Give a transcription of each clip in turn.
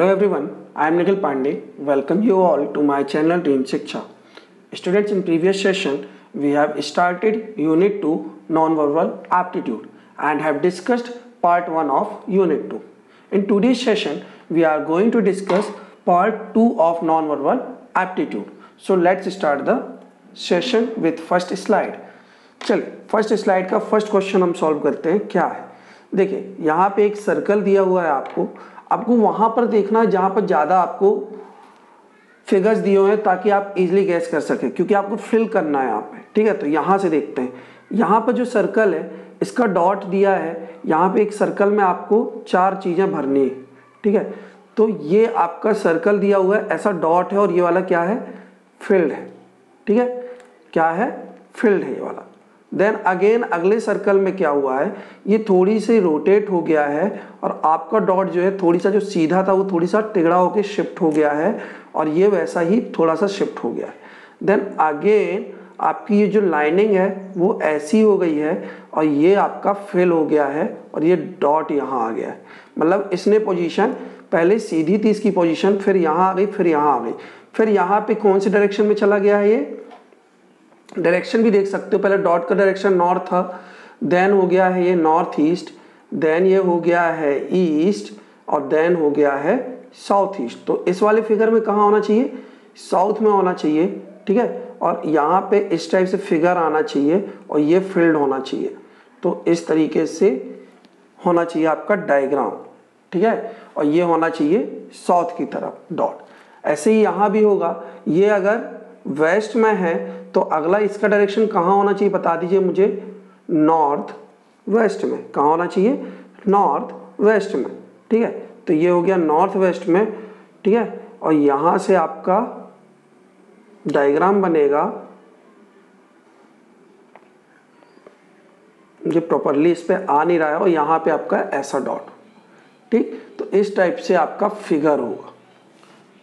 Hello everyone, I am Nikhil Pandey. Welcome you all to my channel Dream Shiksha. Students, in previous session we have started Unit 2 Non-Verbal Aptitude and have discussed Part 1 of Unit 2. In today's session we are going to discuss Part 2 of Non-Verbal Aptitude. So let's start the session with first slide. चलिए first slide का first question हम solve करते हैं। क्या है, देखिए यहाँ पे एक सर्कल दिया हुआ है, आपको वहां पर देखना है जहां पर ज्यादा आपको फिगर्स दिए हुए हैं ताकि आप इजीली गैस कर सके, क्योंकि आपको फिल करना है यहाँ पे। ठीक है, तो यहाँ से देखते हैं, यहाँ पर जो सर्कल है इसका डॉट दिया है। यहाँ पे एक सर्कल में आपको 4 चीजें भरनी है। ठीक है, तो ये आपका सर्कल दिया हुआ है, ऐसा डॉट है और ये वाला क्या है, फील्ड है। ठीक है, क्या है, फील्ड है ये वाला। देन अगेन अगले सर्कल में क्या हुआ है, ये थोड़ी सी रोटेट हो गया है और आपका डॉट जो है थोड़ी सा जो सीधा था वो थोड़ी सा टिगड़ा होके शिफ्ट हो गया है और ये वैसा ही थोड़ा सा शिफ्ट हो गया है। देन अगेन आपकी ये जो लाइनिंग है वो ऐसी हो गई है और ये आपका फिल हो गया है और ये डॉट यहाँ आ गया है। मतलब इसने पोजीशन पहले सीधी थी इसकी पोजीशन, फिर यहाँ आ गई, फिर यहाँ आ गई, फिर यहाँ पे कौन सी डायरेक्शन में चला गया है, ये डायरेक्शन भी देख सकते हो। पहले डॉट का डायरेक्शन नॉर्थ था, देन हो गया है ये नॉर्थ ईस्ट, देन ये हो गया है ईस्ट और देन हो गया है साउथ ईस्ट। तो इस वाले फिगर में कहाँ होना चाहिए, साउथ में होना चाहिए। ठीक है, और यहाँ पे इस टाइप से फिगर आना चाहिए और ये फील्ड होना चाहिए। तो इस तरीके से होना चाहिए आपका डायग्राम। ठीक है, और ये होना चाहिए साउथ की तरफ डॉट। ऐसे ही यहाँ भी होगा, ये अगर वेस्ट में है तो अगला इसका डायरेक्शन कहाँ होना चाहिए, बता दीजिए मुझे, नॉर्थ वेस्ट में। कहाँ होना चाहिए, नॉर्थ वेस्ट में। ठीक है, तो ये हो गया नॉर्थ वेस्ट में। ठीक है, और यहाँ से आपका डायग्राम बनेगा, मुझे प्रॉपरली इस पे आ नहीं रहा है, और यहाँ पे आपका ऐसा डॉट। ठीक, तो इस टाइप से आपका फिगर होगा।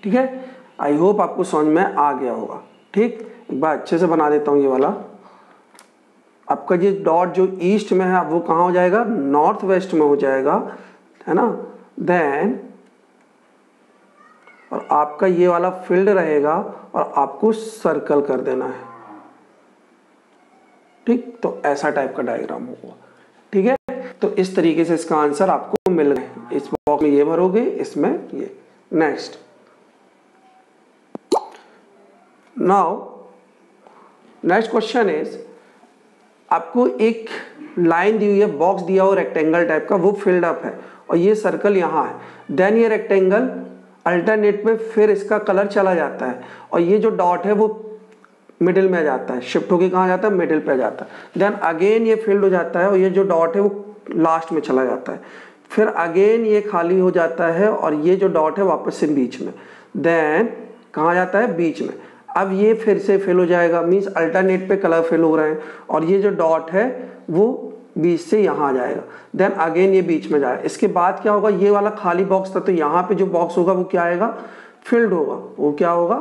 ठीक है, आई होप आपको समझ में आ गया होगा। ठीक, एक बार अच्छे से बना देता हूँ। ये वाला आपका ये डॉट जो ईस्ट में है वो कहाँ हो जाएगा, नॉर्थ वेस्ट में हो जाएगा, है ना। देन और आपका ये वाला फील्ड रहेगा और आपको सर्कल कर देना है। ठीक, तो ऐसा टाइप का डायग्राम होगा। ठीक है, तो इस तरीके से इसका आंसर आपको मिल गया। इस बॉक्स में ये भरोगे, इसमें ये। Next, now next question is, आपको एक लाइन दी हुई है, बॉक्स दिया हुआ रेक्टेंगल टाइप का, वो फिल्ड अप है और ये सर्कल यहाँ है। देन ये रेक्टेंगल अल्टरनेट में फिर इसका कलर चला जाता है और ये जो डॉट है वो मिडिल में आ जाता है, शिफ्ट होके कहाँ जाता है, मिडिल पे आ जाता है। देन अगेन ये फिल्ड हो जाता है और ये जो डॉट है वो लास्ट में चला जाता है। फिर अगेन ये खाली हो जाता है और ये जो डॉट है वापस से बीच में। देन कहाँ जाता है, बीच में। अब ये फिर से फिल हो जाएगा, मीन्स अल्टरनेट पे कलर फिल हो रहे हैं और ये जो डॉट है वो बीच से यहाँ आ जाएगा। देन अगेन ये बीच में जाएगा। इसके बाद क्या होगा, ये वाला खाली बॉक्स था तो यहाँ पे जो बॉक्स होगा वो क्या आएगा, फील्ड होगा। वो क्या होगा,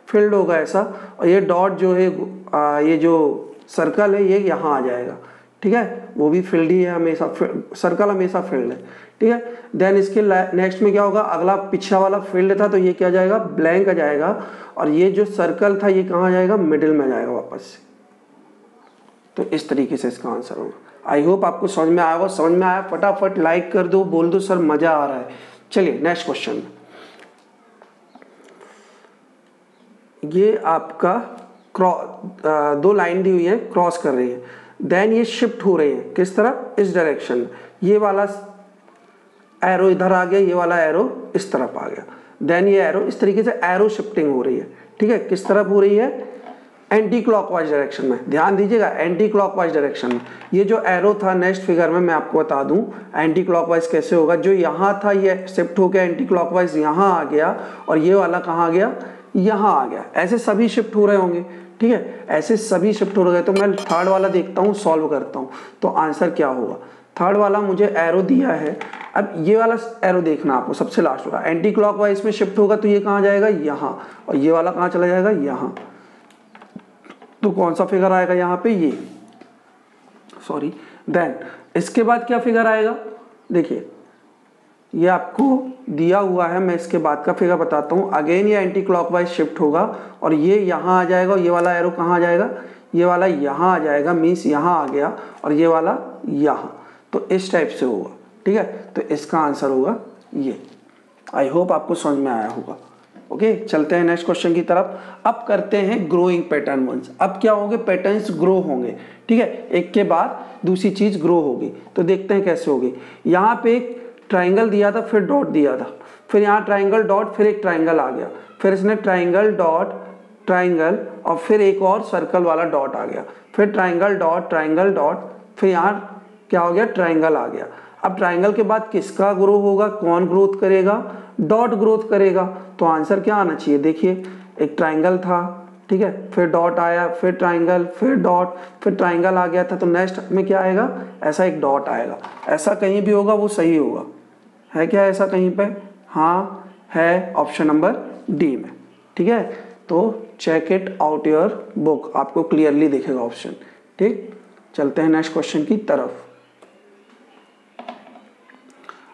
फील्ड होगा ऐसा। और ये डॉट जो है ये जो सर्कल है ये यहाँ आ जाएगा। ठीक है, वो भी फील्ड ही है हमेशा, सर्कल हमेशा फील्ड है। ठीक है, देन इसके नेक्स्ट में क्या होगा, अगला पीछा वाला फील्ड था तो ये क्या जाएगा, ब्लैंक आ जाएगा और ये जो सर्कल था ये कहाँ जाएगा, मिडिल में जाएगा वापस से। तो इस तरीके से इसका आंसर होगा। आई होप आपको समझ में आया होगा। समझ में आया फटाफट लाइक कर दो, बोल दो सर मजा आ रहा है। चलिए नेक्स्ट क्वेश्चन, ये आपका दो लाइन दी हुई है, क्रॉस कर रही है। देन ये शिफ्ट हो रही है किस तरफ, इस डायरेक्शन में। ये वाला एरो इधर आ गया, ये वाला एरो इस तरफ आ गया। देन ये एरो इस तरीके से एरो शिफ्टिंग हो रही है। ठीक है, किस तरफ हो रही है, एंटी क्लॉकवाइज डायरेक्शन में। ध्यान दीजिएगा, एंटी क्लॉकवाइज डायरेक्शन में। ये जो एरो था नेक्स्ट फिगर में मैं आपको बता दूं एंटी क्लॉकवाइज कैसे होगा। जो यहाँ था ये शिफ्ट हो गया एंटी क्लॉकवाइज, यहाँ आ गया और ये वाला कहाँ आ गया, यहाँ आ गया। ऐसे सभी शिफ्ट हो रहे होंगे। ठीक है, ऐसे सभी शिफ्ट हो रहे। तो मैं थर्ड वाला देखता हूँ, सॉल्व करता हूँ तो आंसर क्या होगा। थर्ड वाला मुझे एरो दिया है, अब ये वाला एरो देखना आपको, सबसे लास्ट होगा, एंटी क्लॉकवाइज में शिफ्ट होगा तो ये कहाँ जाएगा, यहाँ, और ये वाला कहाँ चला जाएगा, यहाँ। तो कौन सा फिगर आएगा यहाँ पे, ये, सॉरी। देन इसके बाद क्या फिगर आएगा, देखिए ये आपको दिया हुआ है, मैं इसके बाद का फिगर बताता हूँ। अगेन ये एंटी क्लॉकवाइज शिफ्ट होगा और ये यहाँ आ जाएगा और ये वाला एरो कहाँ आ जाएगा, ये वाला यहाँ आ जाएगा, मीन्स यहाँ आ गया और ये वाला यहाँ, तो इस टाइप से होगा। ठीक है, तो इसका आंसर होगा ये। आई होप आपको समझ में आया होगा। ओके, चलते हैं नेक्स्ट क्वेश्चन की तरफ। अब करते हैं ग्रोइंग पैटर्न वंस। अब क्या होंगे, पैटर्न्स ग्रो होंगे। ठीक है, एक के बाद दूसरी चीज ग्रो होगी, तो देखते हैं कैसे होगी। यहाँ पे एक ट्राइंगल दिया था, फिर डॉट दिया था, फिर यहाँ ट्राइंगल डॉट, फिर एक ट्राइंगल आ गया, फिर इसने ट्राइंगल डॉट ट्राइंगल और फिर एक और सर्कल वाला डॉट आ गया, फिर ट्राइंगल डॉट, फिर यहाँ क्या हो गया, ट्राइंगल आ गया। अब ट्राइंगल के बाद किसका ग्रो होगा, कौन ग्रोथ करेगा, डॉट ग्रोथ करेगा। तो आंसर क्या आना चाहिए, देखिए एक ट्राइंगल था, ठीक है, फिर डॉट आया, फिर ट्राइंगल, फिर डॉट, फिर ट्राइंगल आ गया था, तो नेक्स्ट में क्या आएगा, ऐसा एक डॉट आएगा। ऐसा कहीं भी होगा वो सही होगा, है क्या ऐसा कहीं पे, हाँ है, ऑप्शन नंबर डी में। ठीक है, तो check it out your book, आपको क्लियरली दिखेगा ऑप्शन। ठीक, चलते हैं नेक्स्ट क्वेश्चन की तरफ।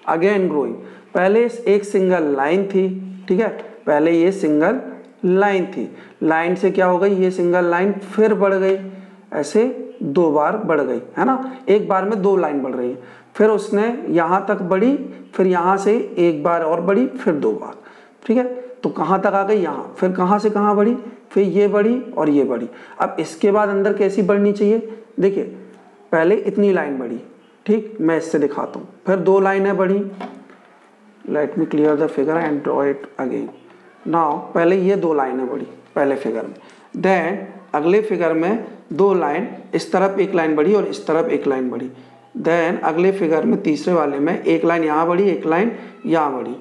अगेन ग्रोइंग, पहले एक सिंगल लाइन थी, ठीक है, पहले ये सिंगल लाइन थी, लाइन से क्या हो गई, ये सिंगल लाइन फिर बढ़ गई, ऐसे 2 बार बढ़ गई, है ना, एक बार में 2 लाइन बढ़ रही है, फिर उसने यहाँ तक बढ़ी, फिर यहाँ से एक बार और बढ़ी, फिर 2 बार। ठीक है, तो कहाँ तक आ गई, यहाँ, फिर कहाँ से कहाँ बढ़ी, फिर ये बढ़ी और ये बढ़ी। अब इसके बाद अंदर कैसी बढ़नी चाहिए, देखिए पहले इतनी लाइन बढ़ी, ठीक, मैं इससे दिखाता हूँ, फिर 2 लाइनें बढ़ी, let me clear the figure and draw it again. Now पहले ये 2 लाइनें बढ़ी पहले फिगर में, देन अगले फिगर में 2 लाइन, इस तरफ एक लाइन बढ़ी और इस तरफ एक लाइन बढ़ी, देन अगले फिगर में तीसरे वाले में एक लाइन यहाँ बढ़ी, एक लाइन यहाँ बढ़ी,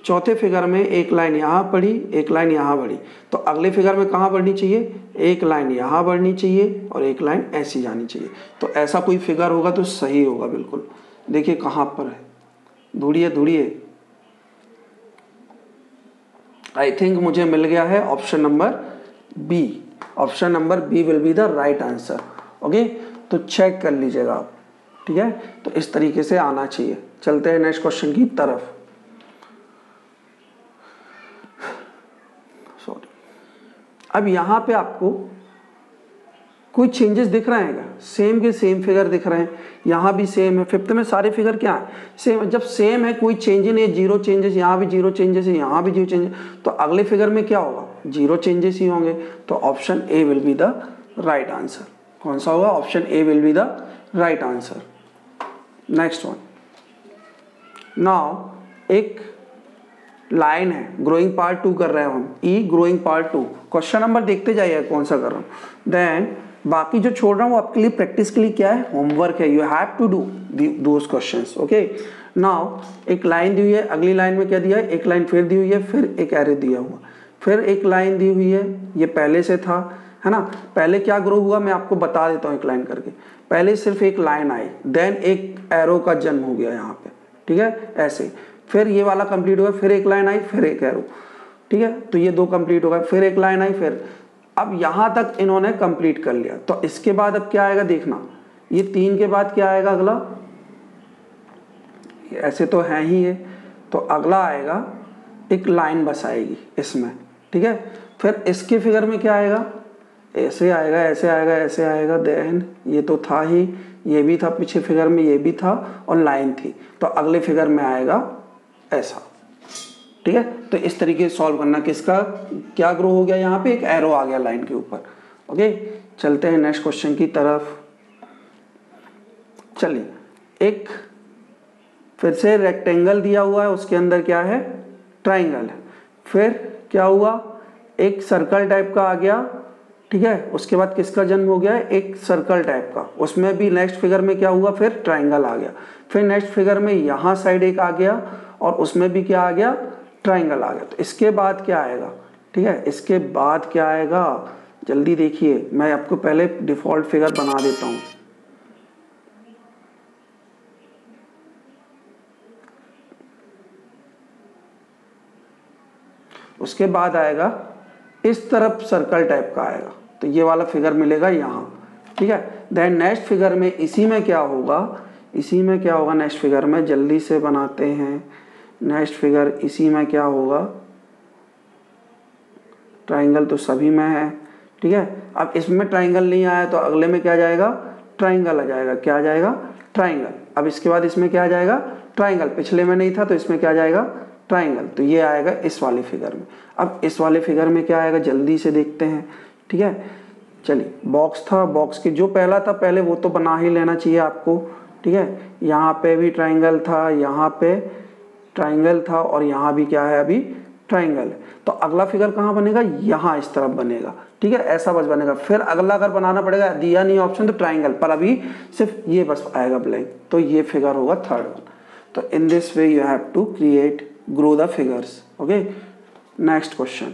चौथे फिगर में एक लाइन यहाँ बढ़ी, एक लाइन यहाँ बढ़ी। तो अगले फिगर में कहाँ बढ़नी चाहिए, एक लाइन यहाँ बढ़नी चाहिए और एक लाइन ऐसी जानी चाहिए। तो ऐसा कोई फिगर होगा तो सही होगा बिल्कुल। देखिए कहाँ पर है, ढूंढिए, आई थिंक मुझे मिल गया है option number B. Option number B will be the right answer. Okay, तो चेक कर लीजिएगा आप। ठीक है, तो इस तरीके से आना चाहिए। चलते हैं नेक्स्ट क्वेश्चन की तरफ। सॉरी, अब यहाँ पे आपको कोई चेंजेस दिख रहे हैं क्या, सेम के सेम फिगर दिख रहे हैं, यहाँ भी सेम है, फिफ्थ में सारे फिगर क्या है, सेम है। जब सेम है, कोई चेंज नहीं है, 0 चेंजेस, यहाँ भी 0 चेंजेस है, यहाँ भी 0 चेंजेस, तो अगले फिगर में क्या होगा, 0 चेंजेस ही होंगे। तो option A will be the right answer. कौन सा होगा, option A will be the right answer. Next one, now एक लाइन है, ग्रोइंग पार्ट 2 कर रहे हैं हम, ई ग्रोइंग पार्ट 2। क्वेश्चन नंबर देखते जाइए कौन सा कर रहा हूँ, देन बाकी जो छोड़ रहा हूँ वो आपके लिए प्रैक्टिस के लिए क्या है, होमवर्क है, you have to do those questions. Okay, now एक लाइन दी हुई है, अगली लाइन में क्या दिया है, एक लाइन फिर दी हुई है, फिर एक एरो दिया हुआ, फिर एक लाइन दी हुई है, ये पहले से था, है ना। पहले क्या ग्रो हुआ मैं आपको बता देता हूँ एक लाइन करके। पहले सिर्फ एक लाइन आई, देन एक एरो का जन्म हो गया यहाँ पे, ठीक है, ऐसे, फिर ये वाला कंप्लीट हुआ, फिर एक लाइन आई, फिर एक एरो, ठीक है, तो ये 2 कंप्लीट हो गए, फिर एक लाइन आई, फिर अब यहां तक इन्होंने कंप्लीट कर लिया। तो इसके बाद अब क्या आएगा देखना, ये 3 के बाद क्या आएगा अगला, ऐसे तो है ही है, तो अगला आएगा एक लाइन बस आएगी इसमें, ठीक है। फिर इसके फिगर में क्या आएगा, ऐसे आएगा, ऐसे आएगा, ऐसे आएगा, देन ये तो था ही, ये भी था पीछे फिगर में, ये भी था और लाइन थी, तो अगले फिगर में आएगा ऐसा, ठीक है। तो इस तरीके से सॉल्व करना, किसका क्या ग्रो हो गया, यहाँ पे एक एरो आ गया लाइन के ऊपर। ओके, चलते हैं नेक्स्ट क्वेश्चन की तरफ। चलिए, एक फिर से रेक्टेंगल दिया हुआ है, उसके अंदर क्या है, ट्राइंगल है, फिर क्या हुआ, एक सर्कल टाइप का आ गया, ठीक है। उसके बाद किसका जन्म हो गया है, एक सर्कल टाइप का, उसमें भी नेक्स्ट फिगर में क्या हुआ, फिर ट्राइंगल आ गया, फिर नेक्स्ट फिगर में यहाँ साइड एक आ गया और उसमें भी क्या आ गया, ट्राइंगल आ गया। तो इसके बाद क्या आएगा, ठीक है, इसके बाद क्या आएगा, जल्दी देखिए, मैं आपको पहले डिफॉल्ट फिगर बना देता हूं। उसके बाद आएगा इस तरफ सर्कल टाइप का आएगा, तो ये वाला फिगर मिलेगा यहाँ, ठीक है। देन नेक्स्ट फिगर में इसी में क्या होगा, नेक्स्ट फिगर में जल्दी से बनाते हैं, नेक्स्ट फिगर इसी में क्या होगा, ट्राइंगल तो सभी में है, ठीक है। अब इसमें ट्राइंगल नहीं आया तो अगले में क्या जाएगा, ट्राइंगल आ जाएगा। क्या आ जाएगा, ट्राइंगल। अब इसके बाद इसमें क्या आ जाएगा, ट्राइंगल। पिछले में नहीं था तो इसमें क्या जाएगा, ट्राइंगल। तो ये आएगा इस वाले फिगर में। अब इस वाले फिगर में क्या आएगा, जल्दी से देखते हैं, ठीक है। चलिए, बॉक्स था, बॉक्स के जो पहला था पहले वो तो बना ही लेना चाहिए आपको, ठीक है। यहाँ पे भी ट्राइंगल था, यहाँ पे ट्राइंगल था और यहाँ भी क्या है, अभी ट्राइंगल। तो अगला फिगर कहाँ बनेगा, यहाँ इस तरफ बनेगा, ठीक है। ऐसा बस बनेगा। फिर अगला अगर बनाना पड़ेगा, दिया नहीं ऑप्शन तो ट्राइंगल, पर अभी सिर्फ ये बस आएगा ब्लैंक, तो ये फिगर होगा थर्ड वन। तो in this way you have to create grow the figures. Okay, next question.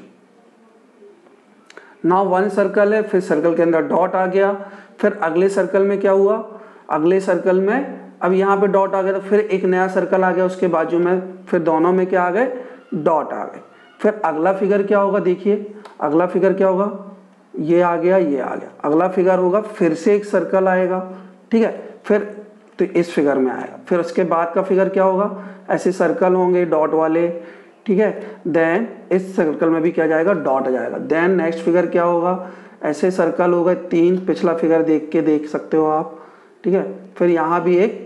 Now one circle है, फिर सर्कल के अंदर डॉट आ गया, फिर अगले सर्कल में क्या हुआ, अगले सर्कल में अब यहाँ पे डॉट आ गया, तो फिर एक नया सर्कल आ गया उसके बाजू में, फिर दोनों में क्या आ गए, डॉट आ गए। फिर अगला फिगर क्या होगा, देखिए अगला फिगर क्या होगा, ये आ गया, ये आ गया। अगला फिगर होगा, फिर से एक सर्कल आएगा, ठीक है। फिर तो इस फिगर में आएगा। फिर उसके बाद का फिगर क्या होगा, ऐसे सर्कल होंगे डॉट वाले, ठीक है। देन इस सर्कल में भी क्या जाएगा, डॉट आ जाएगा। देन नेक्स्ट फिगर क्या होगा, ऐसे सर्कल होगा 3, पिछला फिगर देख के देख सकते हो आप, ठीक है। फिर यहाँ भी एक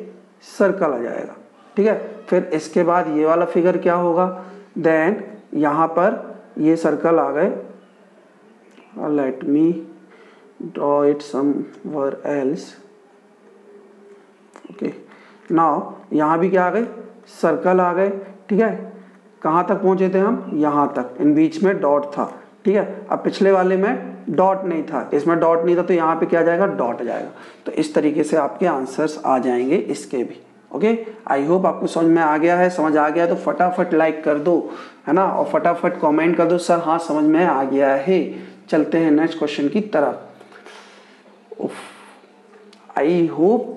सर्कल आ जाएगा, ठीक है। फिर इसके बाद ये वाला फिगर क्या होगा, देन यहाँ पर ये सर्कल आ गए। Let me draw it somewhere else. Okay, now यहाँ भी क्या आ गए, सर्कल आ गए, ठीक है। कहाँ तक पहुँचे थे हम, यहाँ तक। इन बीच में डॉट था, ठीक है। अब पिछले वाले में डॉट नहीं था, इसमें डॉट नहीं था, तो यहाँ पे क्या जाएगा, डॉट आ जाएगा। तो इस तरीके से आपके आंसर्स आ जाएंगे इसके भी। ओके, आई होप आपको समझ में आ गया है। समझ आ गया है तो फटाफट लाइक कर दो, है ना, और फटाफट कमेंट कर दो, सर हाँ समझ में आ गया है। चलते हैं नेक्स्ट क्वेश्चन की तरफ। I hope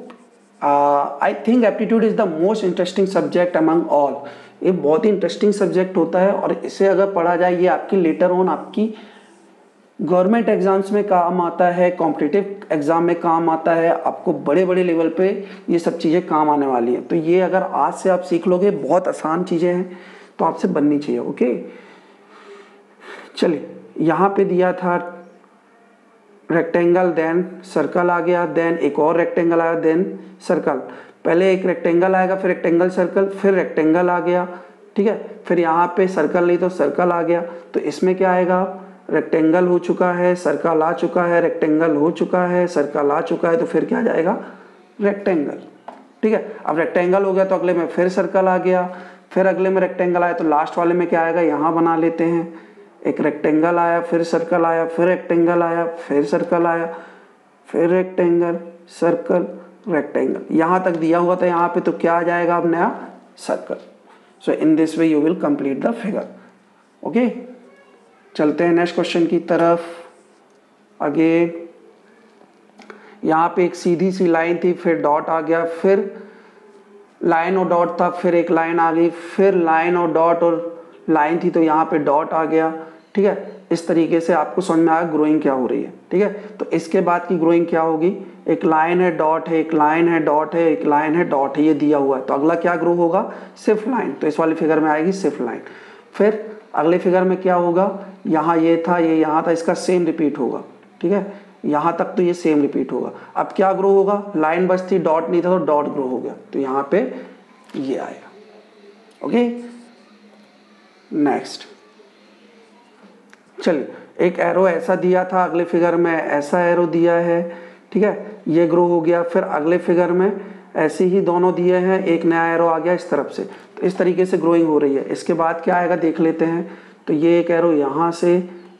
I think aptitude is the most interesting subject among all. ये बहुत ही इंटरेस्टिंग सब्जेक्ट होता है और इसे अगर पढ़ा जाए, ये आपकी लेटर ऑन आपकी गवर्नमेंट एग्जाम्स में काम आता है, कॉम्पिटिटिव एग्जाम में काम आता है, आपको बड़े बड़े लेवल पे ये सब चीज़ें काम आने वाली हैं। तो ये अगर आज से आप सीख लोगे, बहुत आसान चीज़ें हैं, तो आपसे बननी चाहिए। ओके, चलिए, यहाँ पे दिया था रेक्टेंगल, देन सर्कल आ गया, देन एक और रेक्टेंगल आया, देन सर्कल। पहले एक रेक्टेंगल आएगा, फिर रेक्टेंगल सर्कल, फिर रेक्टेंगल आ गया, ठीक है। फिर यहाँ पे सर्कल नहीं तो सर्कल आ गया। तो इसमें क्या आएगा, रेक्टेंगल हो चुका है, सर्कल आ चुका है, रेक्टेंगल हो चुका है, सर्कल आ चुका है, तो फिर क्या जाएगा, रेक्टेंगल, ठीक है। अब रेक्टेंगल हो गया तो अगले में फिर सर्कल आ गया, फिर अगले में रेक्टेंगल आया, तो लास्ट वाले में क्या आएगा, यहाँ बना लेते हैं। एक रेक्टेंगल आया, फिर सर्कल आया, फिर रेक्टेंगल आया, फिर सर्कल आया, फिर रेक्टेंगल, सर्कल, रेक्टेंगल। यहाँ तक दिया हुआ था यहाँ पे, तो क्या आ जाएगा अब, नया circle. So in this way you will complete the figure. Okay, चलते हैं नेक्स्ट क्वेश्चन की तरफ। आगे यहाँ पे एक सीधी सी लाइन थी, फिर डॉट आ गया, फिर लाइन और डॉट था, फिर एक लाइन आ गई, फिर लाइन और डॉट और लाइन थी, तो यहाँ पे डॉट आ गया, ठीक है। इस तरीके से आपको समझ में आया ग्रोइंग क्या हो रही है, ठीक है। तो इसके बाद की ग्रोइंग क्या होगी, एक लाइन है, डॉट है, एक लाइन है, डॉट है, एक लाइन है, डॉट है, ये दिया हुआ है। तो अगला क्या ग्रो होगा, सिर्फ लाइन। तो इस वाले फिगर में आएगी सिर्फ लाइन। फिर अगले फिगर में क्या होगा, यहाँ ये था, ये यहाँ था, इसका सेम रिपीट होगा, ठीक है। यहाँ तक तो ये सेम रिपीट होगा। अब क्या ग्रो होगा, लाइन बस थी, डॉट नहीं था, तो डॉट ग्रो हो गया, तो यहाँ पे ये आएगा। ओके, नेक्स्ट चलिए, एक एरो ऐसा दिया था, अगले फिगर में ऐसा एरो दिया है, ठीक है, ये ग्रो हो गया। फिर अगले फिगर में ऐसे ही दोनों दिए हैं, एक नया एरो आ गया इस तरफ से। तो इस तरीके से ग्रोइंग हो रही है। इसके बाद क्या आएगा देख लेते हैं। तो ये एक एरो यहाँ से,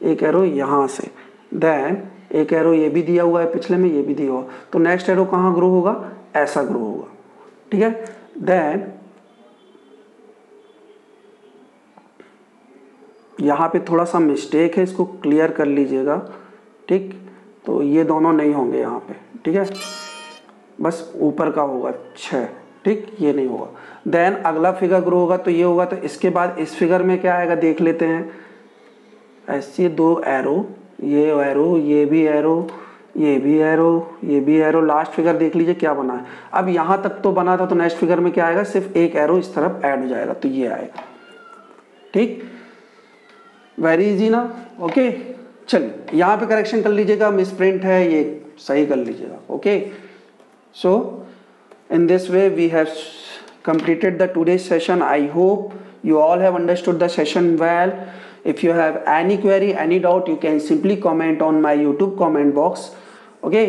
एक एरो यहाँ से, देन एक एरो ये भी दिया हुआ है पिछले में, ये भी दिया हुआ। तो नेक्स्ट एरो कहाँ ग्रो होगा, ऐसा ग्रो होगा, ठीक है। देन यहाँ पे थोड़ा सा मिस्टेक है, इसको क्लियर कर लीजिएगा, ठीक। तो ये दोनों नहीं होंगे यहाँ पे, ठीक है, बस ऊपर का होगा 6, ठीक, ये नहीं होगा। देन अगला फिगर ग्रो होगा तो ये होगा। तो इसके बाद इस फिगर में क्या आएगा देख लेते हैं। ऐसे 2 एरो, ये एरो, ये भी एरो, ये भी एरो, ये भी एरो, लास्ट फिगर देख लीजिए क्या बना है। अब यहाँ तक तो बना था, तो नेक्स्ट फिगर में क्या आएगा, सिर्फ एक एरो इस तरफ ऐड हो जाएगा, तो ये आएगा। ठीक, वेरी इजी ना। ओके, चलिए यहाँ पे करेक्शन कर लीजिएगा, मिस प्रिंट है, ये सही कर लीजिएगा। Okay, so in this way we have completed the today's session. I hope you all have understood the session well. If you have any query, any doubt, you can simply comment on my YouTube comment box. Okay,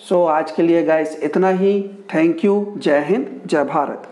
so आज के लिए guys इतना ही। Thank you, जय हिंद, जय भारत।